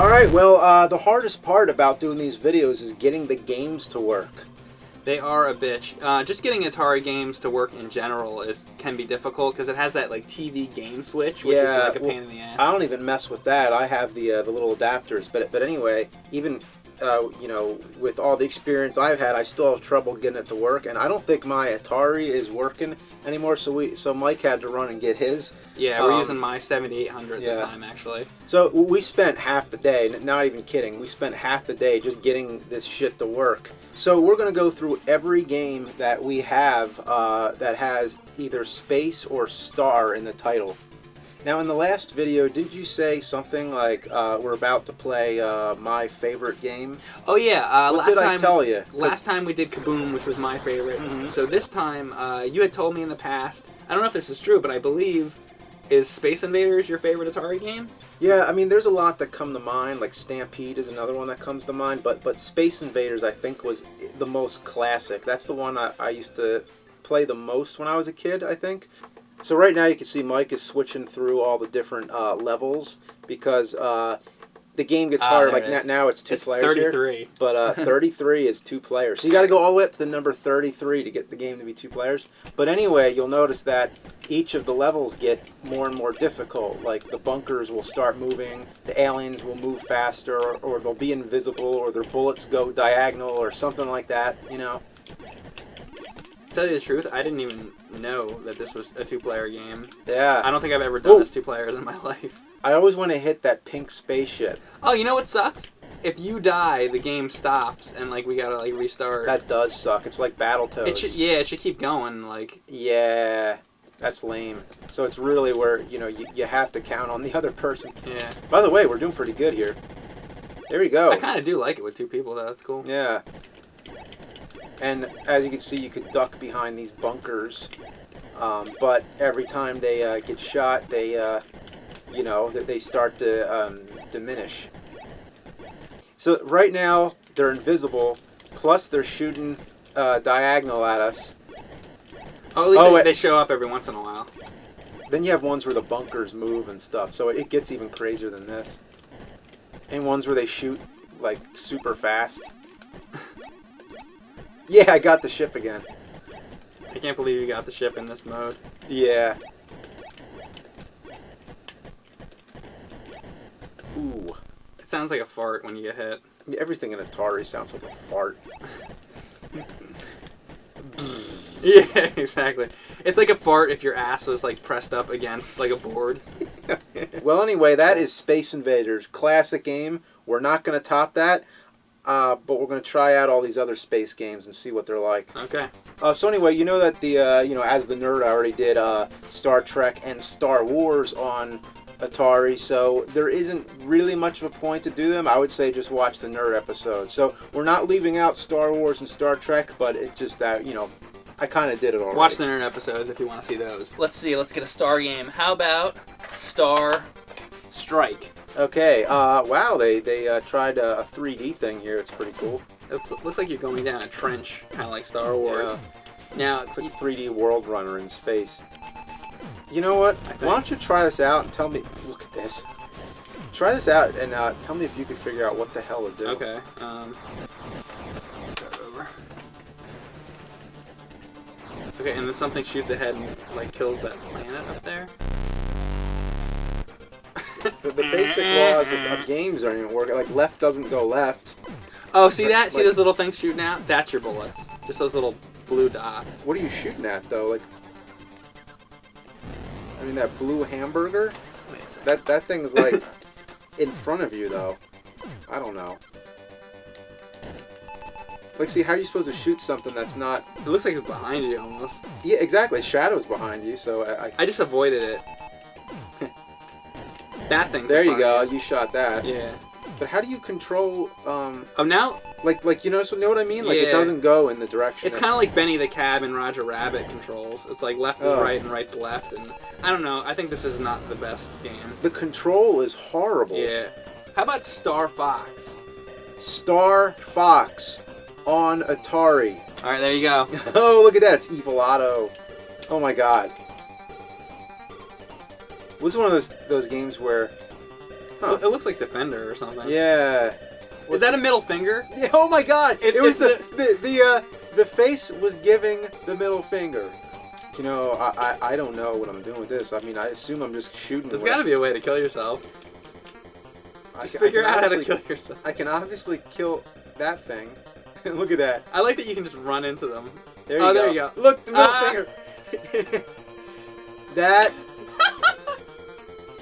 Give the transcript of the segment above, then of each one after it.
Alright, well, the hardest part about doing these videos is getting the games to work. They are a bitch. Just getting Atari games to work in general can be difficult because it has that like TV game switch, which is like a pain in the ass. I don't even mess with that. I have the little adapters, but anyway, even with all the experience I've had, I still have trouble getting it to work, and I don't think my Atari is working anymore. So Mike had to run and get his. Yeah, we're using my 7800 this time actually. So we spent half the day, not even kidding, we spent half the day just getting this shit to work. So we're going to go through every game that we have that has either space or star in the title. Now, in the last video, did you say something like we're about to play my favorite game? Oh yeah, what did I tell you? Last time we did Kaboom, which was my favorite. Mm-hmm. So this time, you had told me in the past, I don't know if this is true, but I believe, is Space Invaders your favorite Atari game? Yeah, I mean, there's a lot that come to mind, like Stampede is another one that comes to mind, but Space Invaders, I think, was the most classic. That's the one I used to play the most when I was a kid, I think. So right now you can see Mike is switching through all the different levels because the game gets harder. Like now it's two players 33. here, but 33 is 2 players. So you got to go all the way up to the number 33 to get the game to be 2 players. But anyway, you'll notice that each of the levels get more and more difficult. Like the bunkers will start moving, the aliens will move faster, or they'll be invisible, or their bullets go diagonal, or something like that. You know. To tell you the truth, I didn't even know that this was a 2-player game. Yeah. I don't think I've ever done this 2 players in my life. I always want to hit that pink spaceship. Oh, you know what sucks? If you die, the game stops, and like we gotta like restart. That does suck. It's like Battletoads. It should keep going. Like. Yeah, that's lame. So it's really where you have to count on the other person. Yeah. By the way, we're doing pretty good here. There we go. I kind of do like it with 2 people though. That's cool. Yeah. And as you can see, you could duck behind these bunkers, but every time they get shot, they they start to diminish. So right now they're invisible, plus they're shooting diagonal at us. Oh, at least they show up every once in a while. Then you have ones where the bunkers move and stuff, so it gets even crazier than this. And ones where they shoot like super fast. Yeah, I got the ship again. I can't believe you got the ship in this mode. Yeah. Ooh. It sounds like a fart when you get hit. Everything in Atari sounds like a fart. Yeah, exactly. It's like a fart if your ass was like pressed up against like a board. Well, anyway, that is Space Invaders. Classic game. We're not going to top that. But we're going to try out all these other space games and see what they're like. Okay. So anyway, you know that the as the nerd, I already did Star Trek and Star Wars on Atari, so there isn't really much of a point to do them. I would say just watch the nerd episode. So we're not leaving out Star Wars and Star Trek, but it's just that I kind of did it already. Watch the nerd episodes if you want to see those. Let's see. Let's get a Star game. How about Star Strike? Okay, wow, they tried a 3D thing here. It's pretty cool. It looks like you're going down a trench, kind of like Star Wars. Yeah. Now, it's like a 3D World Runner in space. You know what? Why don't you try this out and tell me... Look at this. Try this out and tell me if you can figure out what the hell to do. Okay, start over. Okay, and then something shoots ahead and, like, kills that planet up there? The basic laws of games aren't even working. Like, left doesn't go left. Oh, see that? See those little things shooting out? That's your bullets. Just those little blue dots. What are you shooting at, though? Like, I mean, that blue hamburger? Wait a second. That thing's, like, in front of you, though. I don't know. Like, see, how are you supposed to shoot something that's not... It looks like it's behind you, almost. Yeah, exactly. Shadow's behind you, so I just avoided it. That thing's there you go. You shot that. Yeah. But how do you control? Oh, now. Like you know what I mean? Like yeah. It doesn't go in the direction. It's kind of like Benny the Cab and Roger Rabbit controls. It's like left is right and right's left, and I don't know. I think this is not the best game. The control is horrible. Yeah. How about Star Fox? Star Fox on Atari. All right, there you go. Oh, look at that! It's Evil Otto. Oh my God. This is one of those games where Huh. It looks like Defender or something. Yeah. Is that a middle finger? Yeah, oh my God! It was it's the face was giving the middle finger. You know, I don't know what I'm doing with this. I mean, I assume I'm just shooting. There's got to be a way to kill yourself. Just I figure can out how to obviously- kill yourself. I can obviously kill that thing. Look at that. I like that you can just run into them. There you go. There you go. Look, the middle finger. That.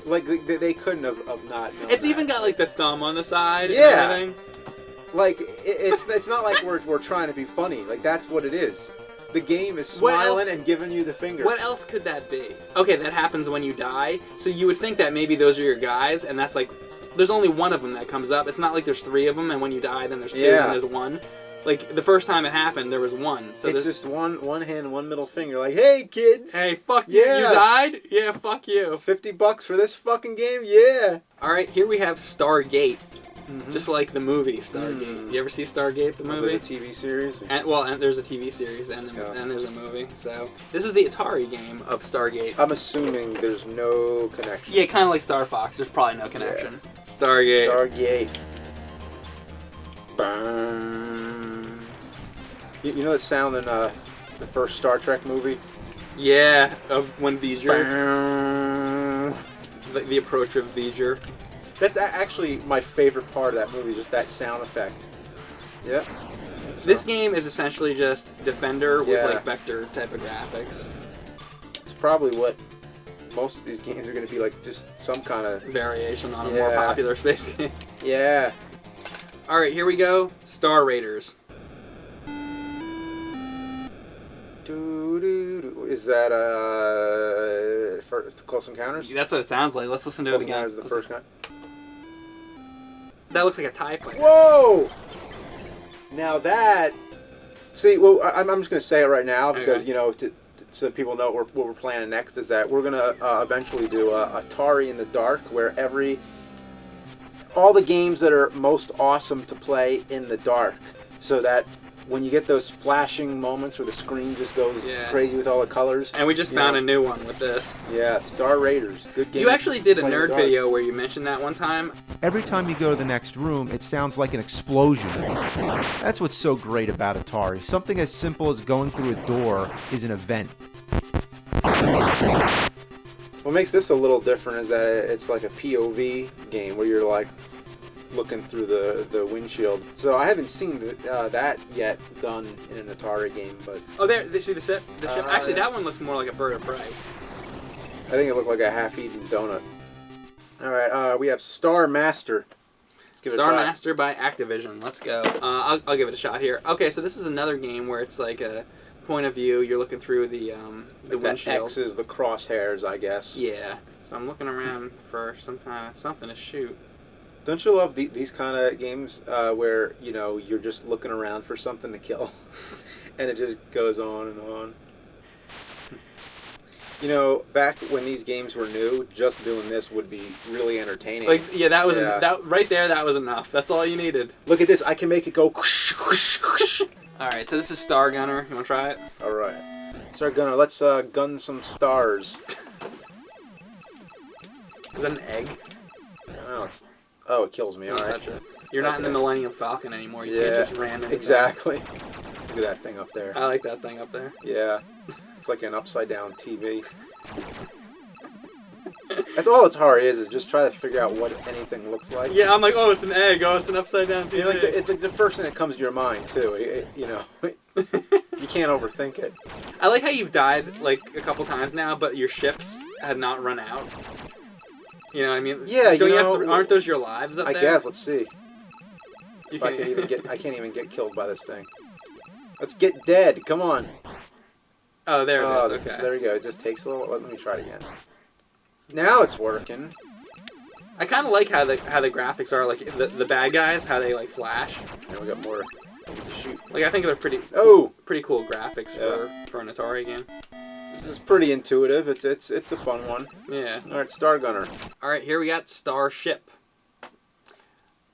Like they couldn't have not known. It's that. even got like the thumb on the side. Yeah. And everything. Like it's not like we're trying to be funny. Like that's what it is. The game is What smiling else- and giving you the finger. What else could that be? Okay, that happens when you die. So you would think that maybe those are your guys, and that's like, there's only one of them that comes up. It's not like there's three of them, and when you die, then there's two, Yeah. and there's one. Like the first time it happened, there was one. So it's there's just one hand and one middle finger. Like, hey kids, hey, fuck you. Yeah. You died? Yeah, fuck you. $50 for this fucking game? Yeah. All right, here we have Stargate. Just like the movie Stargate. You ever see Stargate, the movie? The TV series. And there's a TV series and there's a movie. So this is the Atari game of Stargate. I'm assuming there's no connection. Yeah, kind of like Star Fox. There's probably no connection. Stargate. Stargate. Bum. You know that sound in the first Star Trek movie? Yeah, of when V'ger, Bum. the approach of V'ger. That's actually my favorite part of that movie, just that sound effect. Yep. This game is essentially just Defender with Yeah. like vector type of graphics. It's probably what most of these games are going to be like, just some kind of... Variation on a more Yeah. popular space game. Yeah. Alright, here we go. Star Raiders. Is that first Close Encounters? That's what it sounds like. Let's listen to it Close again. Encounters is the first guy. That looks like a TIE fighter. Whoa! Now that... See, well, I'm just going to say it right now because, Okay. you know, so people know what we're planning next is that we're going to eventually do a Atari in the Dark where all the games that are most awesome to play in the dark, so that when you get those flashing moments where the screen just goes crazy with all the colors. And we just found a new one with this. Yeah, Star Raiders. Good game. You actually did a Play in the nerd dark. video where you mentioned that one time. Every time you go to the next room, it sounds like an explosion. That's what's so great about Atari. Something as simple as going through a door is an event. What makes this a little different is that it's like a POV game where you're like looking through the windshield. So I haven't seen that yet done in an Atari game, but Oh, there. See the ship? Actually, yeah. that one looks more like a bird of prey. I think it looked like a half-eaten donut. All right, we have Star Master. Let's give it a Star try. Master by Activision. Let's go. I'll give it a shot here. Okay, so this is another game where it's like a point of view. You're looking through the That windshield. X is the crosshairs, I guess. Yeah. So I'm looking around for something to shoot. Don't you love these kind of games where, you know, you're just looking around for something to kill, and it just goes on and on? You know, back when these games were new, just doing this would be really entertaining. Like, yeah, that was Yeah. that right there. That was enough. That's all you needed. Look at this, I can make it go whoosh, whoosh, whoosh. All right. So this is Star Gunner. You want to try it? All right. Start gunner. Let's gun some stars. Is that an egg? Oh, it kills me. All Don't right. touch it. You're not in the Okay. Millennium Falcon anymore. You Yeah, can't just randomly. exactly. Look at that thing up there. I like that thing up there. Yeah. It's like an upside-down TV. That's all Atari is just try to figure out what anything looks like. Yeah, I'm like, oh, it's an egg. Oh, it's an upside down TV. You know, it's like the first thing that comes to your mind, too. You know, you can't overthink it. I like how you've died like a couple times now, but your ships have not run out. You know what I mean? Yeah, Don't you you know, have aren't those your lives up I there? guess. Let's see. You If I can even get. I can't even get killed by this thing. Let's get dead. Come on. Oh, there it is. So Okay. there you go. It just takes a little. Let me try it again. Now it's working. I kind of like how the graphics are, like the bad guys, how they like flash. And we got more things to shoot. Like I think they're pretty cool graphics for an Atari game. This is pretty intuitive. It's a fun one. Yeah. All right, Star Gunner. All right, here we got Starship.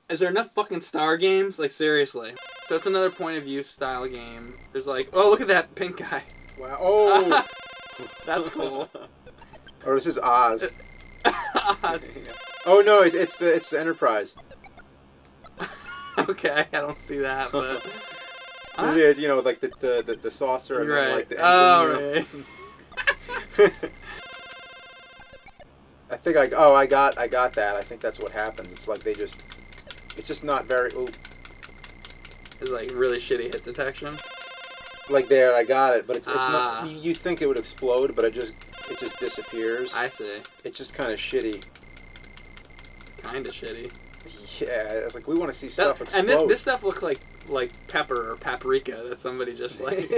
Is there enough fucking Star games? Like seriously. So it's another point of view style game. There's like, oh look at that pink guy. Wow. Oh. That's cool. Or this is Oz. Oh no, it's the Enterprise. Okay, I don't see that, but Huh? Yeah, you know, like the saucer and then, right. like the Oh, engine, you know? right. I think I got that. I think that's what happens. It's like it's just not very. Ooh, It's like really shitty hit detection. like there, I got it, but it's Ah. not. You think it would explode, but it just disappears. I see. It's just kind of shitty. Kind of shitty. Yeah, it's like we want to see stuff explode. And this stuff looks like pepper or paprika that somebody just like.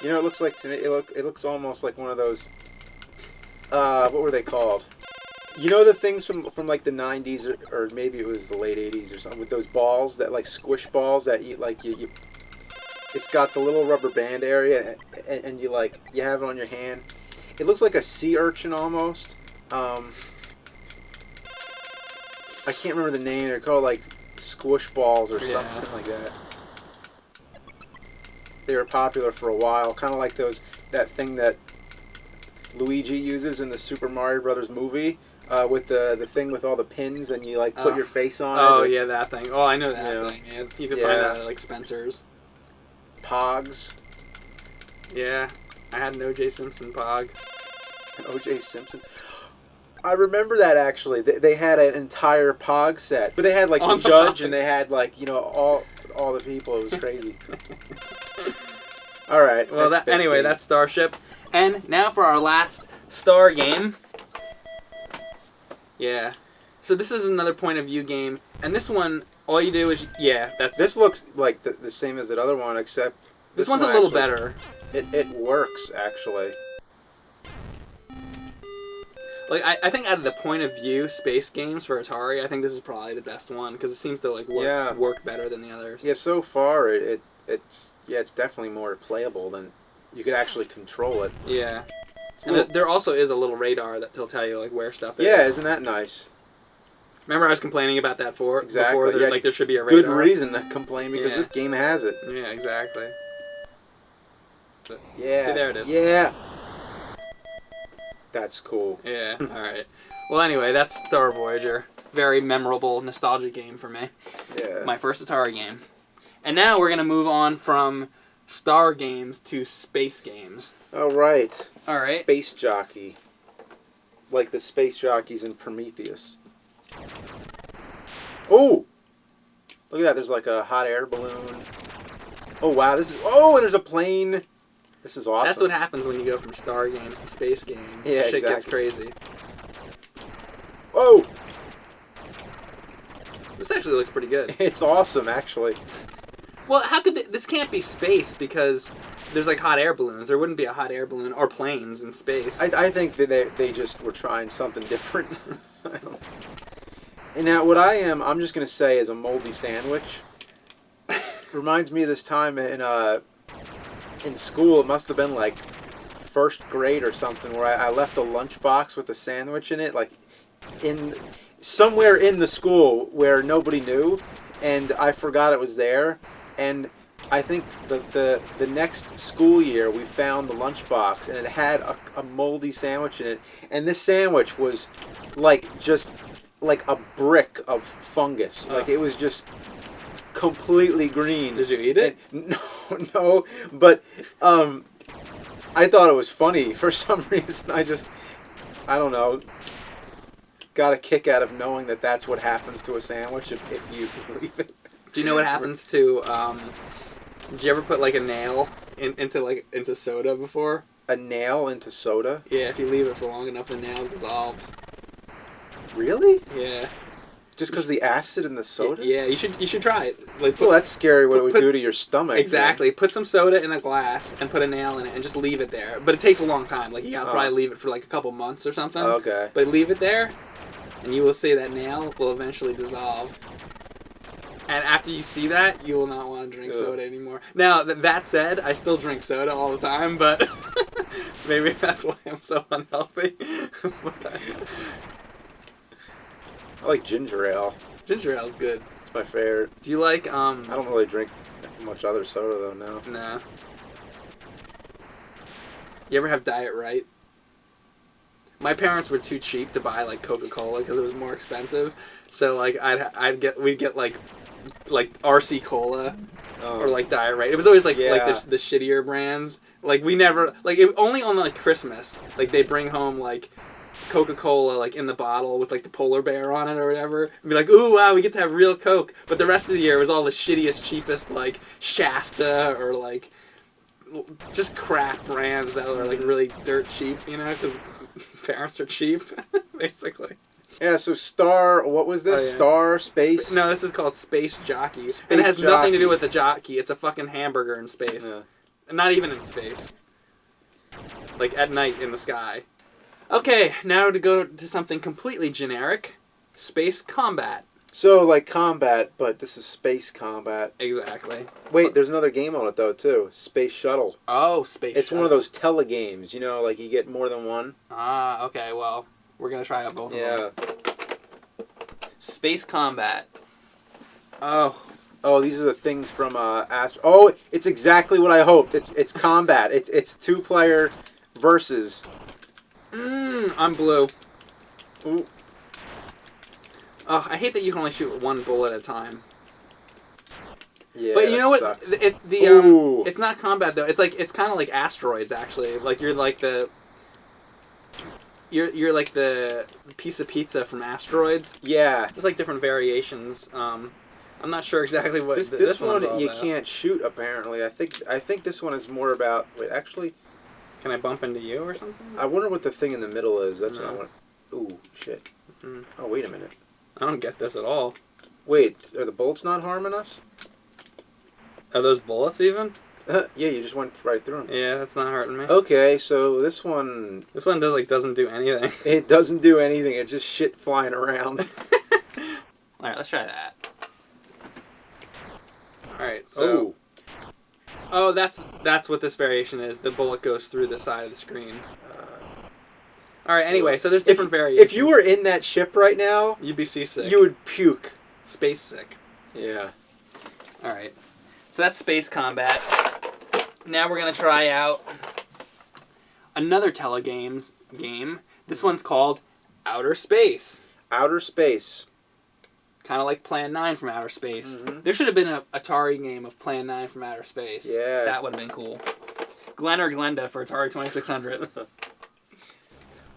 You know, it looks like to me. It looks almost like one of those. What were they called? You know the things from like the 90s or maybe it was the late 80s or something with those balls that like squish balls that you like you. It's got the little rubber band area and you have it on your hand. It looks like a sea urchin almost. I can't remember the name. They're called like squish balls or something like that. They were popular for a while, kind of like that thing that Luigi uses in the Super Mario Brothers movie with the thing with all the pins and you like put your face on it. Oh yeah, that thing. Oh, I know that thing. Yeah, you can find that at like Spencer's. Pogs. Yeah, I had an O.J. Simpson Pog. An O.J. Simpson. I remember that actually. They had an entire Pog set, but they had like the judge and they had like all the people. It was crazy. All right. Well, anyway, that's Starship, and now for our last star game. Yeah. So this is another point of view game, and this one, all you do is that's. This looks like the same as that other one, except this one's a little actually, better. It works actually. Like I think out of the point of view space games for Atari, I think this is probably the best one because it seems to like work better than the others. Yeah, so far it's definitely more playable than you could actually control it. Yeah, and there also is a little radar that'll tell you like where stuff is. Yeah, isn't that nice? Remember I was complaining about that before. Exactly. Like there should be a radar. Good reason to complain because this game has it. Yeah, exactly. Yeah. See, there it is. Yeah. That's cool. Yeah, alright. Well, anyway, that's Star Voyager. Very memorable, nostalgic game for me. Yeah. My first Atari game. And now we're going to move on from Star games to space games. All right. Alright. Space jockey. Like the space jockeys in Prometheus. Oh! Look at that. There's like a hot air balloon. Oh, wow. And there's a plane. This is awesome. That's what happens when you go from Star games to space games. Yeah, Shit exactly. gets crazy. Oh! This actually looks pretty good. It's awesome, actually. Well, how could this can't be space because there's like hot air balloons. There wouldn't be a hot air balloon or planes in space. I think that they just were trying something different. And now what I'm just going to say is a moldy sandwich. Reminds me of this time in school. It must have been like first grade or something where I left a lunchbox with a sandwich in it, like somewhere in the school where nobody knew, and I forgot it was there. And I think the next school year we found the lunchbox and it had a moldy sandwich in it, and this sandwich was just like a brick of fungus. Like it was just completely green. Did you eat it? No, but I thought it was funny for some reason. I don't know, got a kick out of knowing that that's what happens to a sandwich if you leave it. Do you know what happens to did you ever put like a nail into soda before? A nail into soda? Yeah, if you leave it for long enough the nail dissolves. Really? Yeah. Just because the acid in the soda? Yeah, you should try it. Like, well, that's scary what it would do to your stomach. Exactly. Put some soda in a glass and put a nail in it and just leave it there. But it takes a long time. Like, you gotta probably leave it for like a couple months or something. Okay. But leave it there, and you will see that nail will eventually dissolve. And after you see that, you will not want to drink soda anymore. Now, that said, I still drink soda all the time, but maybe that's why I'm so unhealthy. I like ginger ale. Ginger ale's good. It's my favorite. Do you like, I don't really drink much other soda, though, now. Nah. You ever have Diet Right? my parents were too cheap to buy like Coca-Cola because it was more expensive. So like we'd get like RC Cola or like Diet Right. It was always like the shittier brands. Like we never like it only on like Christmas. Like they bring home like Coca-Cola like in the bottle with like the polar bear on it or whatever, and be like, ooh wow, we get to have real Coke. But the rest of the year was all the shittiest, cheapest like Shasta or like just crap brands that are like really dirt cheap, you know, because parents are cheap, basically. Yeah, so Star, what was this? Oh, yeah. Star, Space? No, this is called Space Jockey. Space and it has nothing to Jockey. do with the jockey. It's a fucking hamburger in space. Yeah. And not even in space. Like at night in the sky. Okay, now to go to something completely generic. Space Combat. So, like Combat, but this is Space Combat. Exactly. Wait, there's another game on it, though, too. Space Shuttle. Oh, Space It's Shuttle. one of those telegames, you know, like you get more than one. Ah, okay, well, we're going to try out both of them. Yeah. Space Combat. Oh. Oh, these are the things from Astro. Oh, it's exactly what I hoped. It's Combat. It's 2-player versus. I'm blue. Ooh. Oh, I hate that you can only shoot one bullet at a time. Yeah, But you know what? sucks. It's Ooh. not combat though. It's kind of like asteroids actually. Like you're like the piece of pizza from asteroids. Yeah. There's like different variations. I'm not sure exactly what This one's one all you about. can't shoot apparently. I think this one is more about. Wait, actually, Can I bump into you or something? I wonder what the thing in the middle is. That's what I No. want. Ooh, shit. Mm. Oh, wait a minute. I don't get this at all. Wait, are the bullets not harming us? Are those bullets even? Yeah, you just went right through them. Yeah, that's not hurting me. Okay, so this one, This one doesn't do anything. it doesn't do anything. It's just shit flying around. All right, let's try that. All right, so oh, that's what this variation is. The bullet goes through the side of the screen. All right. Anyway, so there's different variations. If you were in that ship right now, you'd be seasick. you would puke. Space sick. Yeah. All right. So that's Space Combat. Now we're gonna try out another telegames game. This one's called Outer Space. Outer Space. Kind of like Plan 9 from Outer Space. Mhm. There should have been an Atari game of Plan 9 from Outer Space. Yeah. That would have been cool. Glenn or Glenda for Atari 2600.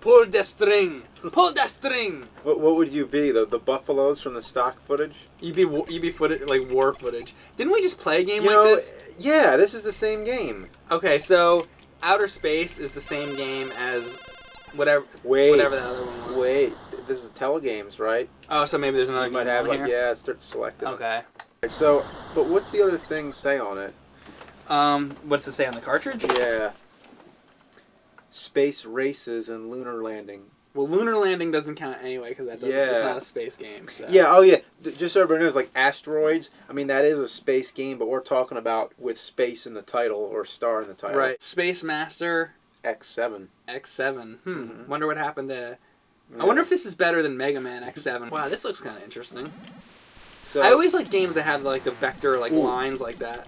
Pull the string. Pull the string. What would you be? The buffaloes from the stock footage? You'd be footage like war footage. Didn't we just play a game You like know, this? yeah, this is the same game. Okay, so Outer Space is the same game as whatever Wait. whatever the other one was. Wait, this is telegames, right? Oh, so maybe there's another You game might have on like here. start selecting. Okay. So, but what's the other thing say on it? What's it say on the cartridge? Yeah. Space races and lunar landing. Well, lunar landing doesn't count anyway because it's Yeah. not a space game. So. Yeah, oh yeah. Just so everyone knows, like asteroids, I mean, that is a space game, but we're talking about with space in the title or star in the title. Right. Space Master X7. X7. Mhm. Wonder what happened to. Yeah. I wonder if this is better than Mega Man X7. Wow, this looks kind of interesting. So, I always like games that have like the vector like Ooh. lines like that.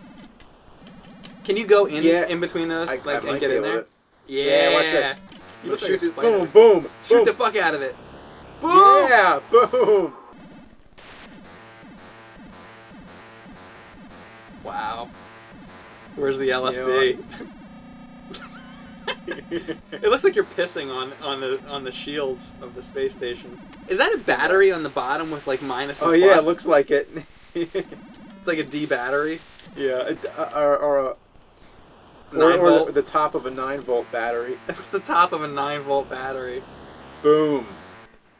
Can you go in between those I like might and get be in able there? to- Yeah. watch this. You look like shoot a this. spider. Boom, boom, Shoot boom. the fuck out of it. Boom! Yeah, boom. Wow. Where's the LSD? It looks like you're pissing on the shields of the space station. Is that a battery on the bottom with like minus and Oh plus? yeah, it looks like it. It's like a D battery. Yeah, or 9 volt. the top of a 9-volt battery. That's the top of a 9-volt battery. Boom.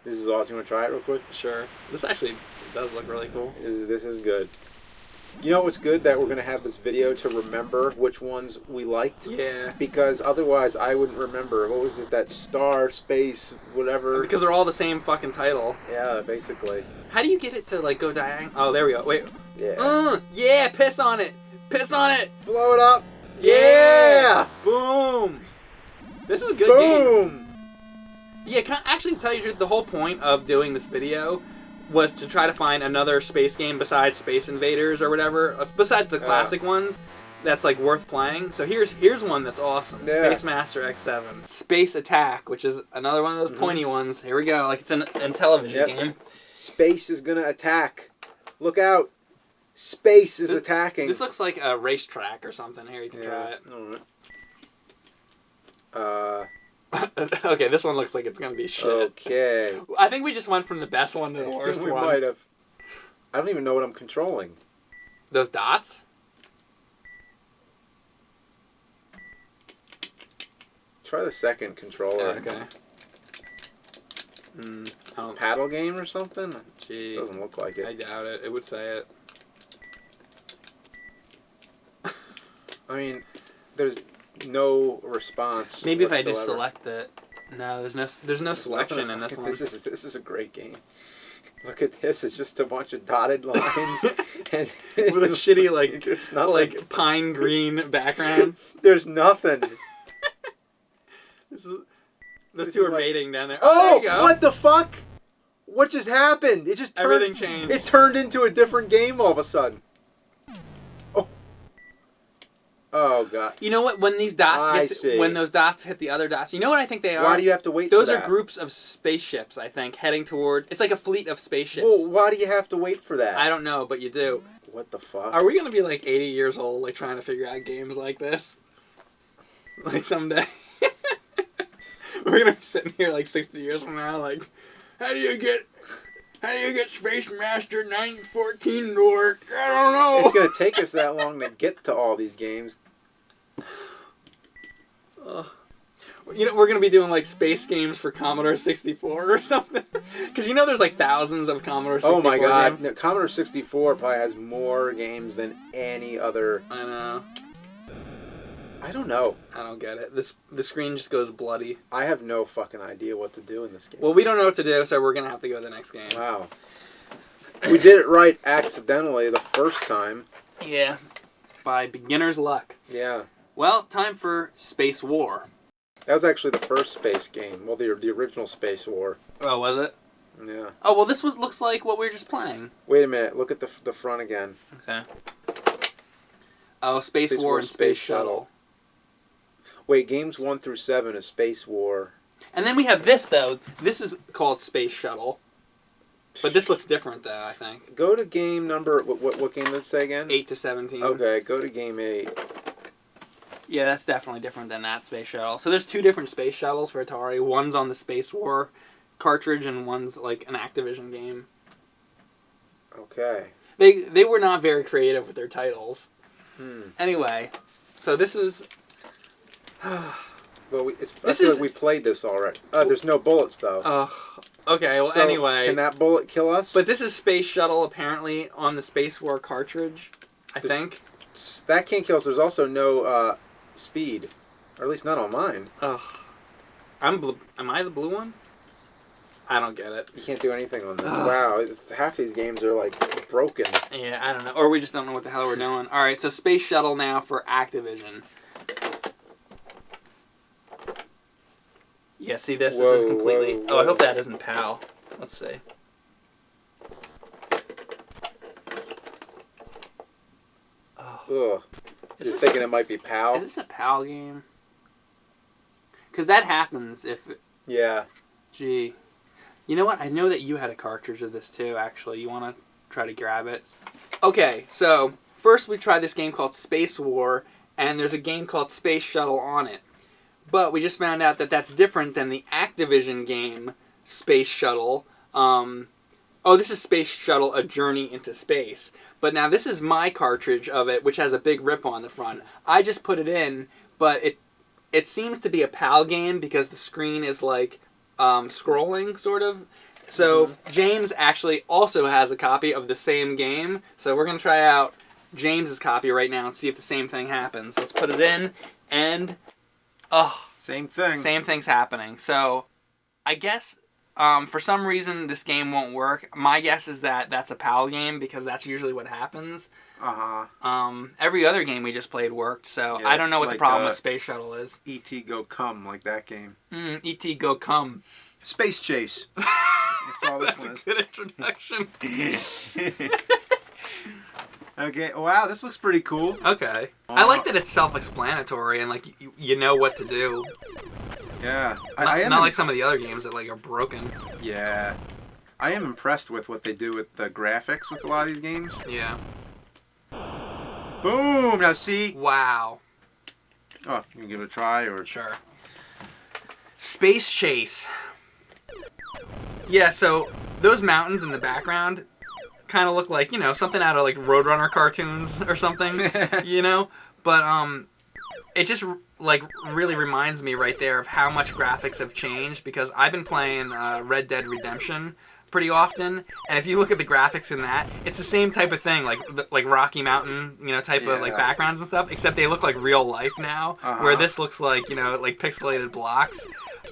This is awesome. You want to try it real quick? Sure. This actually does look really cool. This is good. You know what's good? That we're going to have this video to remember which ones we liked. Yeah. Because otherwise I wouldn't remember. What was it? That star, space, whatever. Because they're all the same fucking title. Yeah, basically. How do you get it to like go diagonal? Oh, there we go. Wait. Yeah. Yeah, piss on it. Piss on it. Blow it up. Yeah. Boom. This is a good game. Boom. Yeah, can I actually tell you the truth? The whole point of doing this video was to try to find another space game besides Space Invaders or whatever, besides the classic ones. that's like worth playing. So here's one that's awesome. Yeah. Space Master X7. Space Attack, which is another one of those pointy ones. Here we go. Like it's a television game. Space is gonna attack. Look out. Space is attacking. This looks like a racetrack or something. Here, you can try it. Alright. Okay, this one looks like it's gonna be shit. Okay. I think we just went from the best one to the worst We one. might have. I don't even know what I'm controlling. Those dots? Try the second controller. Okay. It's a paddle game or something? Gee. Doesn't look like I it. doubt it. It would say it. I mean, there's no response. Maybe if I just whatsoever. select it. No, there's no selection in this one. This is a great game. Look at this. It's just a bunch of dotted lines. And With a shitty there's nothing. like pine green background. There's nothing. Those This two is are like- mating down there. Oh, there you go. what the fuck? What just happened? It just turned, Everything changed. It turned into a different game all of a sudden. Oh god. You know what? When these dots see. when those dots hit the other dots, you know what I think they are? Why do you have to wait Those for are that? groups of spaceships, I think, heading toward. It's like a fleet of spaceships. Well, why do you have to wait for that? I don't know, but you do. What the fuck? Are we gonna be like 80 years old, like trying to figure out games like this? Like someday, we're gonna be sitting here like 60 years from now, like, how do you get Space Master 914 to work? I don't know. It's gonna take us that long to get to all these games. You know, we're gonna be doing like space games for Commodore 64 or something, because you know there's like thousands of Commodore 64 Oh my god, games. no, Commodore 64 probably has more games than any other. I know. I don't know. I don't get it. The screen just goes bloody. I have no fucking idea what to do in this game. Well, we don't know what to do, so we're gonna have to go to the next game. Wow. We did it right accidentally the first time. Yeah. By beginner's luck. Yeah. Well, time for Space War. That was actually the first space game. Well, the original Space War. Oh, was it? Yeah. Oh, well, this looks like what we were just playing. Wait a minute. Look at the front again. Okay. Oh, Space War and Space Shuttle. Wait, games 1 through 7 is Space War. And then we have this, though. This is called Space Shuttle. But this looks different, though, I think. Go to game number... What game did it say again? 8 to 17. Okay, go to game 8. Yeah, that's definitely different than that Space Shuttle. So there's two different Space Shuttles for Atari. One's on the Space War cartridge, and one's like an Activision game. Okay. They were not very creative with their titles. Hmm. Anyway, so this is... Well, This I feel is- like we played this already. There's no bullets, though. Okay, well, So, anyway. Can that bullet kill us? But this is Space Shuttle, apparently, on the Space War cartridge, I think. That can't kill us. There's also no speed. Or at least not on mine. Ugh. Am I the blue one? I don't get it. You can't do anything on this. Wow, half these games are, like, broken. Yeah, I don't know. Or we just don't know what the hell we're doing. Alright, so Space Shuttle now for Activision. Yeah, see this? This is completely... whoa, Oh, I hope whoa. that isn't PAL. Let's see. Ugh. Is You're this thinking it might be PAL? Is this a PAL game? Because that happens if... Yeah. Gee. You know what? I know that you had a cartridge of this too, actually. You want to try to grab it? Okay, so first we tried this game called Space War, and there's a game called Space Shuttle on it. But we just found out that that's different than the Activision game Space Shuttle. This is Space Shuttle, A Journey into Space. But now this is my cartridge of it, which has a big rip on the front. I just put it in, but it seems to be a PAL game because the screen is like scrolling, sort of. So James actually also has a copy of the same game. So we're going to try out James's copy right now and see if the same thing happens. Let's put it in, and... Same thing. Same thing's happening. So, I guess for some reason this game won't work. My guess is that that's a PAL game because that's usually what happens. Every other game we just played worked, so Yeah, I don't know what the like, problem with Space Shuttle is. E.T. Go Come, like that game. E.T. Go Come. Space Chase. That's all this That's a was. good introduction. Okay. Wow, this looks pretty cool. Okay. I like that it's self-explanatory and like you know what to do. Yeah. Not like some of the other games that like are broken. Yeah. I am impressed with what they do with the graphics with a lot of these games. Yeah. Boom! Now see. Wow. Oh, you can give it a try or. Sure. Space Chase. Yeah, so those mountains in the background kind of look like, you know, something out of like Roadrunner cartoons or something, you know? But it just like really reminds me right there of how much graphics have changed because I've been playing Red Dead Redemption pretty often, and if you look at the graphics in that, it's the same type of thing, like Rocky Mountain, you know, type of like backgrounds and stuff, except they look like real life now, where this looks like, you know, like pixelated blocks.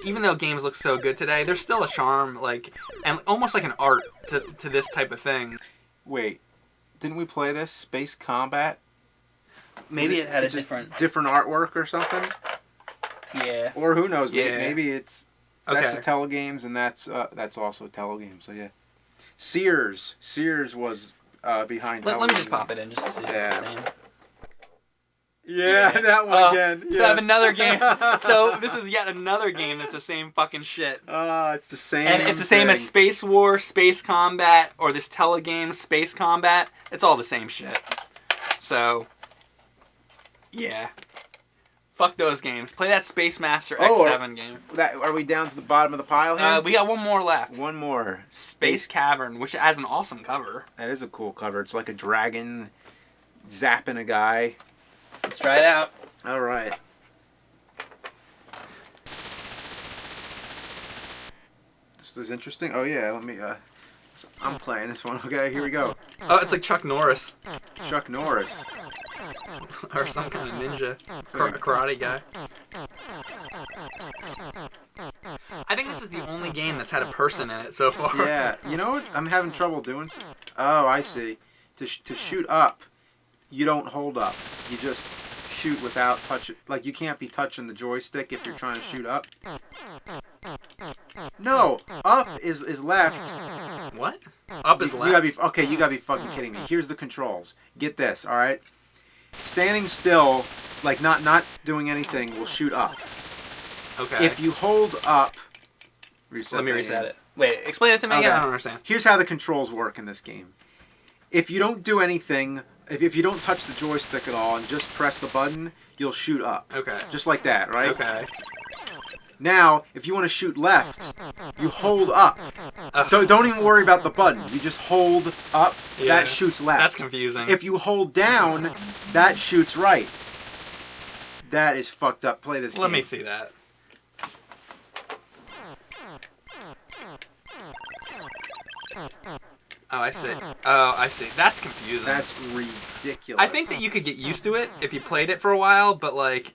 Even though games look so good today, there's still a charm, like, and almost like an art to this type of thing. Wait, didn't we play this Space Combat? Maybe it had a just different artwork or something. Yeah. Or who knows? Yeah. Maybe it's that's a Telegames and that's also Telegames. So yeah. Sears was behind. Let me just pop it in just to see if it's the same. Yeah, that one again. So I have another game. So this is yet another game that's the same fucking shit. It's the same. And it's the same as Space War, Space Combat, or this Telegames Space Combat. It's all the same shit. So, yeah. Fuck those games. Play that Space Master X7 game. Are we down to the bottom of the pile here? We got one more left. One more. Space Cavern, which has an awesome cover. That is a cool cover. It's like a dragon zapping a guy. Let's try it out. All right. This is interesting. Oh yeah, let me. So I'm playing this one. Okay, here we go. Oh, it's like Chuck Norris. Chuck Norris. Or some kind of ninja. Karate guy. I think this is the only game that's had a person in it so far. Yeah, you know what? I'm having trouble doing. Oh, I see. To shoot up, you don't hold up. You just shoot without touching. Like, you can't be touching the joystick if you're trying to shoot up. No, up is left. What? Up is left? You gotta be fucking kidding me. Here's the controls. Get this, alright? Standing still, like not doing anything, will shoot up. Okay. If you hold up... Let me reset it. Wait, explain it to me again. I don't understand. Here's how the controls work in this game. If you don't do anything, if you don't touch the joystick at all and just press the button, you'll shoot up. Okay. Just like that, right? Okay. Now, if you want to shoot left, you hold up. Don't even worry about the button. You just hold up. Yeah, that shoots left. That's confusing. If you hold down, that shoots right. That is fucked up. Play this game. Let me see that. Oh, I see. That's confusing. That's ridiculous. I think that you could get used to it if you played it for a while, but like,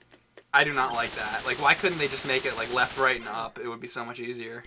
I do not like that. Like, why couldn't they just make it like left, right, and up? It would be so much easier.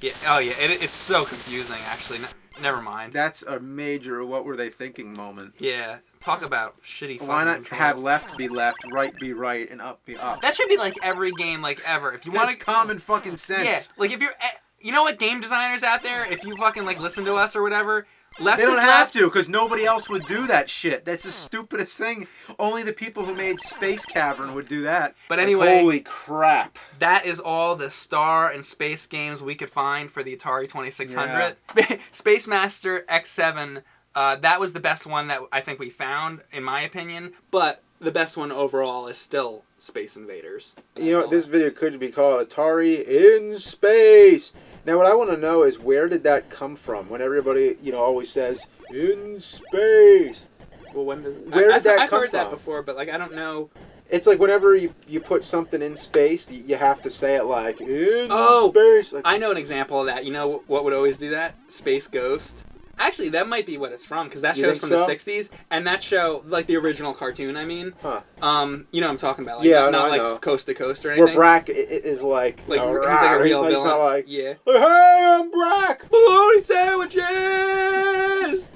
Yeah. Oh yeah. It's so confusing. Actually, never mind. That's a major "what were they thinking" moment. Yeah. Talk about shitty. Why not controls. have left be left, right be right, and up be up? That should be like every game, like ever. If you want That's common fucking sense. Yeah. Like if you're, you know what, game designers out there, if you fucking like listen to us or whatever. Left they don't is have left. to, because nobody else would do that shit. That's the stupidest thing. Only the people who made Space Cavern would do that. But anyway, holy crap. That is all the Star and Space games we could find for the Atari 2600. Yeah. Space Master X7, that was the best one that I think we found, in my opinion. But the best one overall is still Space Invaders. You know, this video could be called Atari in Space. Now, what I want to know is, where did that come from? When everybody, you know, always says, in space. Well, when does Where did that I've come heard from? that before, but like I don't know. It's like whenever you put something in space, you have to say it like, in space. Like, I know an example of that. You know what would always do that? Space Ghost. Actually, that might be what it's from, because that show's from the 60s, and that show, like the original cartoon, I mean, you know what I'm talking about, like, yeah, not I like know. Coast to Coast or anything. Where Brack is like he's like a real villain. He's not like, yeah. Hey, I'm Brack! Bologna sandwiches!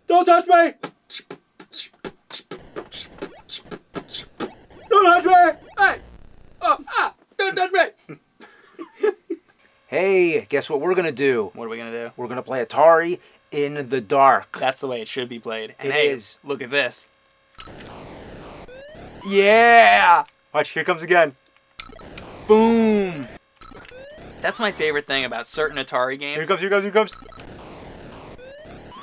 Don't touch me! Don't touch me! Hey! Oh, don't touch me! Hey, guess what we're gonna do? What are we gonna do? We're gonna play Atari in the dark. That's the way it should be played. And It hey, is. look at this. Yeah! Watch, here it comes again. Boom! That's my favorite thing about certain Atari games. Here it comes, here it comes, here it comes.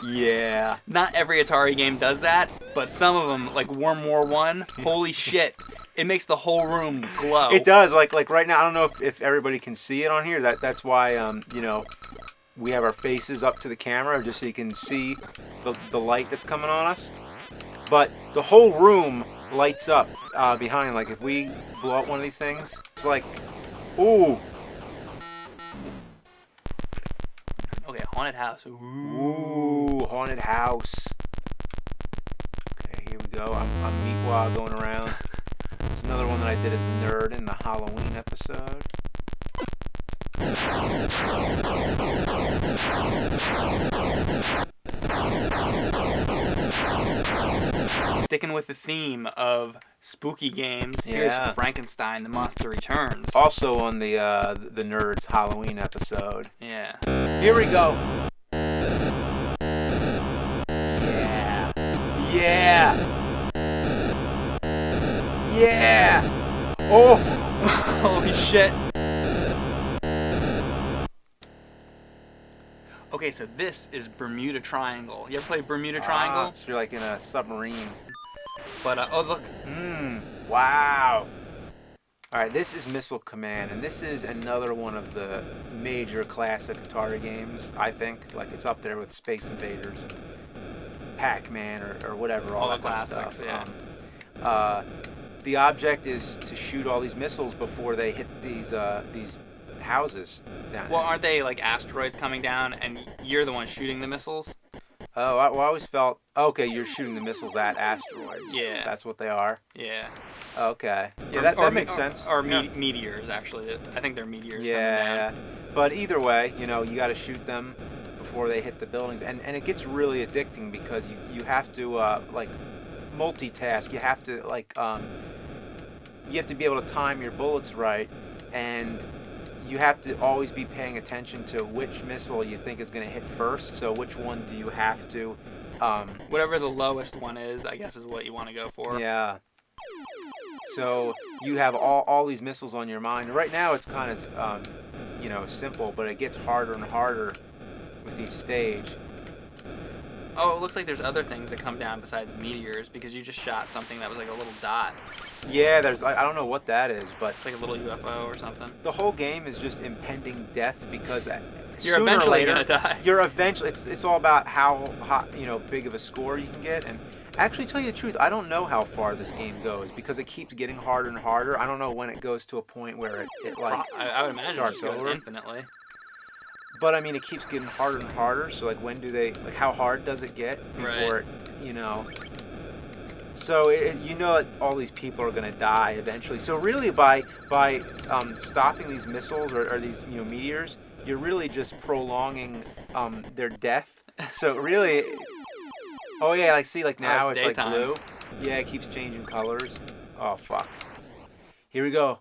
Yeah. Not every Atari game does that, but some of them, like Worm War 1, holy shit. It makes the whole room glow. It does. Like right now, I don't know if everybody can see it on here. That's why you know, we have our faces up to the camera just so you can see the light that's coming on us. But the whole room lights up behind. Like if we blow up one of these things, it's like, ooh. Okay, haunted house. Ooh, haunted house. Okay, here we go. I'm Meatwad going around. It's another one that I did as a nerd in the Halloween episode. Sticking with the theme of spooky games, here's Yeah. Frankenstein: The Monster Returns. Also on the Nerds Halloween episode. Yeah. Here we go. Yeah. Yeah. Yeah. Oh. Holy shit. Okay, so this is Bermuda Triangle. You ever play Bermuda Triangle? So you're like in a submarine. But, oh look. Wow. All right, this is Missile Command, and this is another one of the major classic Atari games, I think. Like, it's up there with Space Invaders, Pac-Man, or whatever, all the that kind of classics, stuff. yeah. The object is to shoot all these missiles before they hit these houses down Well, there. aren't they like asteroids coming down and you're the one shooting the missiles? Oh, I always felt, okay, you're shooting the missiles at asteroids. Yeah. That's what they are? Yeah. Okay. Yeah, that makes sense. Or Yeah. meteors, actually. I think they're meteors coming Yeah, down. but either way, you know, you got to shoot them before they hit the buildings, and it gets really addicting because you have to like multitask. You have to you have to be able to time your bullets right, and you have to always be paying attention to which missile you think is going to hit first. So which one do you have to? Whatever the lowest one is, I guess, is what you want to go for. Yeah. So you have all these missiles on your mind. Right now it's kind of you know, simple, but it gets harder and harder with each stage. Oh, it looks like there's other things that come down besides meteors because you just shot something that was like a little dot. Yeah, there's I don't know what that is, but It's like a little UFO or something. the whole game is just impending death because You're sooner or eventually later, gonna die. You're eventually. It's all about how hot, you know, big of a score you can get. And actually, tell you the truth, I don't know how far this game goes because it keeps getting harder and harder. I don't know when it goes to a point where it like I would imagine it starts just goes over. infinitely. But I mean, it keeps getting harder and harder. So like, when do they like? How hard does it get before Right. it, you know? So you know that all these people are going to die eventually. So really, by stopping these missiles or these meteors, you're really just prolonging their death. So really, oh yeah, like see, like now it's it's like daytime. blue. Yeah, it keeps changing colors. Oh fuck. Here we go.